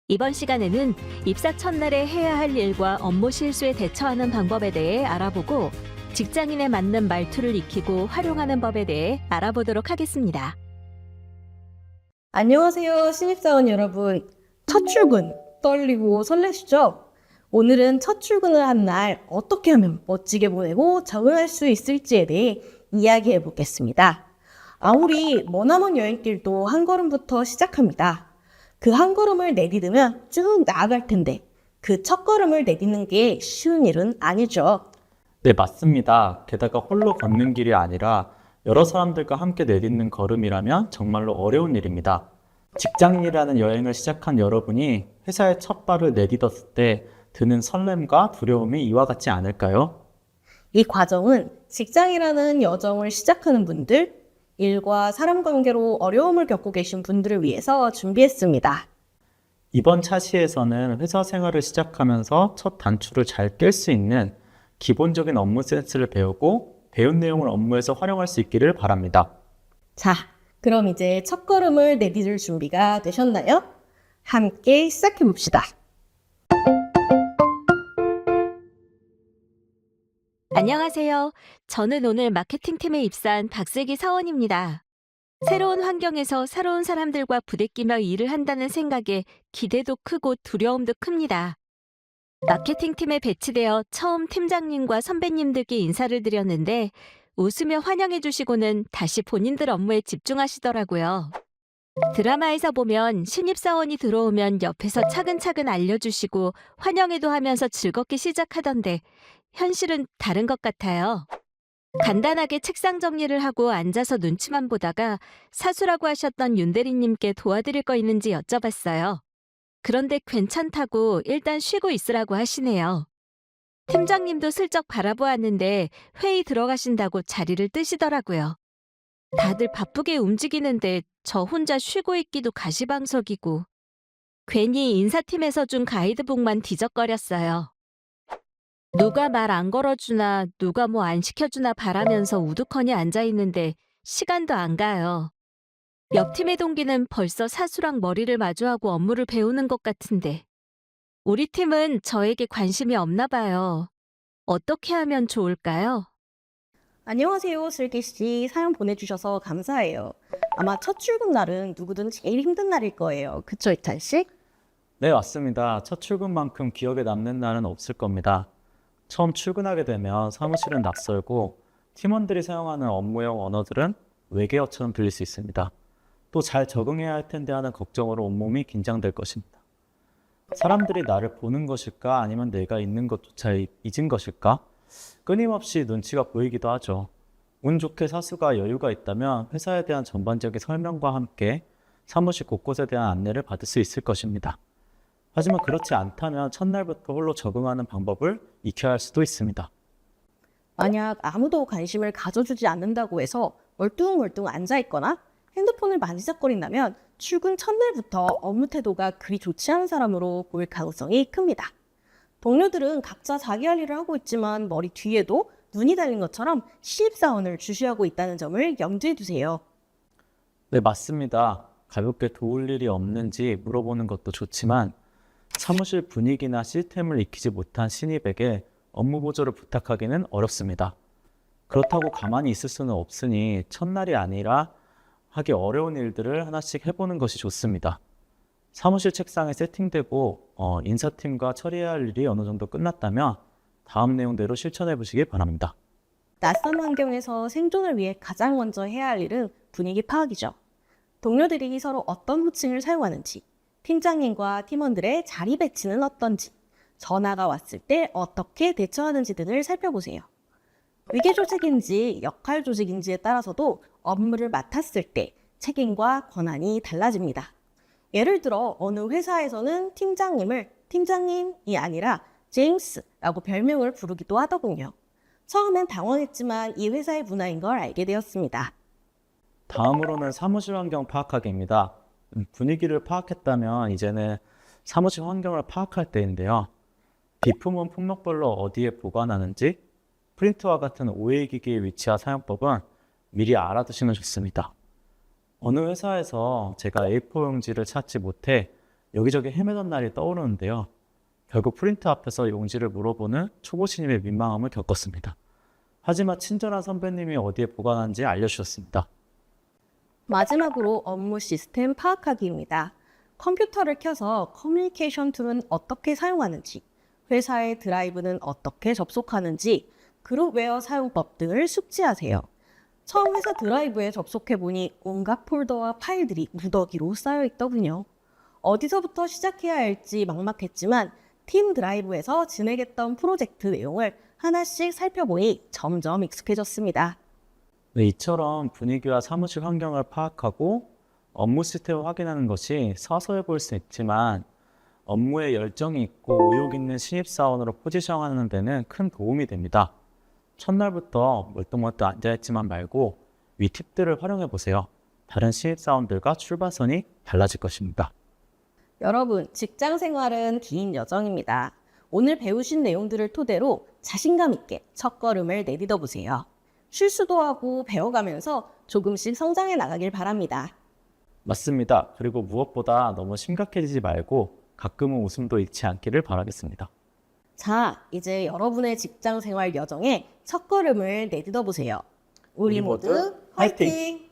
이번 시간에는 입사 첫날에 해야 할 일과 업무 실수에 대처하는 방법에 대해 알아보고 직장인에 맞는 말투를 익히고 활용하는 법에 대해 알아보도록 하겠습니다. 안녕하세요, 신입사원 여러분. 첫 출근, 떨리고 설레시죠? 오늘은 첫 출근을 한 날 어떻게 하면 멋지게 보내고 적응할 수 있을지에 대해 이야기해 보겠습니다. 아무리 머나먼 여행길도 한 걸음부터 시작합니다. 그 한 걸음을 내디디면 쭉 나아갈 텐데 그 첫 걸음을 내딛는 게 쉬운 일은 아니죠. 네, 맞습니다. 게다가 홀로 걷는 길이 아니라 여러 사람들과 함께 내딛는 걸음이라면 정말로 어려운 일입니다. 직장인이라는 여행을 시작한 여러분이 회사에 첫 발을 내딛었을 때 드는 설렘과 두려움이 이와 같지 않을까요? 이 과정은 직장이라는 여정을 시작하는 분들, 일과 사람 관계로 어려움을 겪고 계신 분들을 위해서 준비했습니다. 이번 차시에서는 회사 생활을 시작하면서 첫 단추를 잘 깰 수 있는 기본적인 업무 센스를 배우고 배운 내용을 업무에서 활용할 수 있기를 바랍니다. 자, 그럼 이제 첫걸음을 내디딜 준비가 되셨나요? 함께 시작해 봅시다. 안녕하세요. 저는 오늘 마케팅팀에 입사한 박슬기 사원입니다. 새로운 환경에서 새로운 사람들과 부대끼며 일을 한다는 생각에 기대도 크고 두려움도 큽니다. 마케팅팀에 배치되어 처음 팀장님과 선배님들께 인사를 드렸는데 웃으며 환영해 주시고는 다시 본인들 업무에 집중하시더라고요. 드라마에서 보면 신입사원이 들어오면 옆에서 차근차근 알려주시고 환영회도 하면서 즐겁게 시작하던데 현실은 다른 것 같아요. 간단하게 책상 정리를 하고 앉아서 눈치만 보다가 사수라고 하셨던 윤 대리님께 도와드릴 거 있는지 여쭤봤어요. 그런데 괜찮다고 일단 쉬고 있으라고 하시네요. 팀장님도 슬쩍 바라보았는데 회의 들어가신다고 자리를 뜨시더라고요. 다들 바쁘게 움직이는데 저 혼자 쉬고 있기도 가시방석이고 괜히 인사팀에서 준 가이드북만 뒤적거렸어요. 누가 말 안 걸어주나 누가 뭐 안 시켜주나 바라면서 우두커니 앉아있는데 시간도 안 가요. 옆 팀의 동기는 벌써 사수랑 머리를 마주하고 업무를 배우는 것 같은데 우리 팀은 저에게 관심이 없나 봐요. 어떻게 하면 좋을까요? 안녕하세요, 슬기 씨. 사연 보내주셔서 감사해요. 아마 첫 출근 날은 누구든 제일 힘든 날일 거예요. 그쵸, 이찬 씨? 네, 맞습니다. 첫 출근만큼 기억에 남는 날은 없을 겁니다. 처음 출근하게 되면 사무실은 낯설고 팀원들이 사용하는 업무용 언어들은 외계어처럼 들릴 수 있습니다. 또 잘 적응해야 할 텐데 하는 걱정으로 온몸이 긴장될 것입니다. 사람들이 나를 보는 것일까 아니면 내가 있는 것조차 잊은 것일까? 끊임없이 눈치가 보이기도 하죠. 운 좋게 사수가 여유가 있다면 회사에 대한 전반적인 설명과 함께 사무실 곳곳에 대한 안내를 받을 수 있을 것입니다. 하지만 그렇지 않다면 첫날부터 홀로 적응하는 방법을 익혀야 할 수도 있습니다. 만약 아무도 관심을 가져주지 않는다고 해서 멀뚱멀뚱 앉아있거나 핸드폰을 만지작거린다면 출근 첫날부터 업무 태도가 그리 좋지 않은 사람으로 보일 가능성이 큽니다. 동료들은 각자 자기 할 일을 하고 있지만 머리 뒤에도 눈이 달린 것처럼 신입사원을 주시하고 있다는 점을 염두에 두세요. 네, 맞습니다. 가볍게 도울 일이 없는지 물어보는 것도 좋지만 사무실 분위기나 시스템을 익히지 못한 신입에게 업무 보조를 부탁하기는 어렵습니다. 그렇다고 가만히 있을 수는 없으니 첫날이 아니라 하기 어려운 일들을 하나씩 해보는 것이 좋습니다. 사무실 책상에 세팅되고 인사팀과 처리해야 할 일이 어느 정도 끝났다면 다음 내용대로 실천해 보시기 바랍니다. 낯선 환경에서 생존을 위해 가장 먼저 해야 할 일은 분위기 파악이죠. 동료들이 서로 어떤 호칭을 사용하는지, 팀장님과 팀원들의 자리 배치는 어떤지, 전화가 왔을 때 어떻게 대처하는지 등을 살펴보세요. 위계 조직인지 역할 조직인지에 따라서도 업무를 맡았을 때 책임과 권한이 달라집니다. 예를 들어 어느 회사에서는 팀장님을 팀장님이 아니라 제임스라고 별명을 부르기도 하더군요. 처음엔 당황했지만 이 회사의 문화인 걸 알게 되었습니다. 다음으로는 사무실 환경 파악하기입니다. 분위기를 파악했다면 이제는 사무실 환경을 파악할 때인데요. 비품은 품목별로 어디에 보관하는지, 프린터와 같은 OA 기기의 위치와 사용법은 미리 알아두시면 좋습니다. 어느 회사에서 제가 A4 용지를 찾지 못해 여기저기 헤매던 날이 떠오르는데요. 결국 프린터 앞에서 용지를 물어보는 초보 신입의 민망함을 겪었습니다. 하지만 친절한 선배님이 어디에 보관하는지 알려주셨습니다. 마지막으로 업무 시스템 파악하기입니다. 컴퓨터를 켜서 커뮤니케이션 툴은 어떻게 사용하는지, 회사의 드라이브는 어떻게 접속하는지, 그룹웨어 사용법 등을 숙지하세요. 처음 회사 드라이브에 접속해보니 온갖 폴더와 파일들이 무더기로 쌓여있더군요. 어디서부터 시작해야 할지 막막했지만 팀 드라이브에서 진행했던 프로젝트 내용을 하나씩 살펴보니 점점 익숙해졌습니다. 네, 이처럼 분위기와 사무실 환경을 파악하고 업무 시스템을 확인하는 것이 사소해 보일 수 있지만 업무에 열정이 있고 의욕 있는 신입사원으로 포지션하는 데는 큰 도움이 됩니다. 첫날부터 멀뚱멀뚱 앉아있지만 말고 위 팁들을 활용해 보세요. 다른 신입사원들과 출발선이 달라질 것입니다. 여러분, 직장 생활은 긴 여정입니다. 오늘 배우신 내용들을 토대로 자신감 있게 첫걸음을 내딛어 보세요. 실수도 하고 배워가면서 조금씩 성장해 나가길 바랍니다. 맞습니다. 그리고 무엇보다 너무 심각해지지 말고 가끔은 웃음도 잃지 않기를 바라겠습니다. 자, 이제 여러분의 직장 생활 여정에 첫걸음을 내딛어 보세요. 우리 모두 화이팅!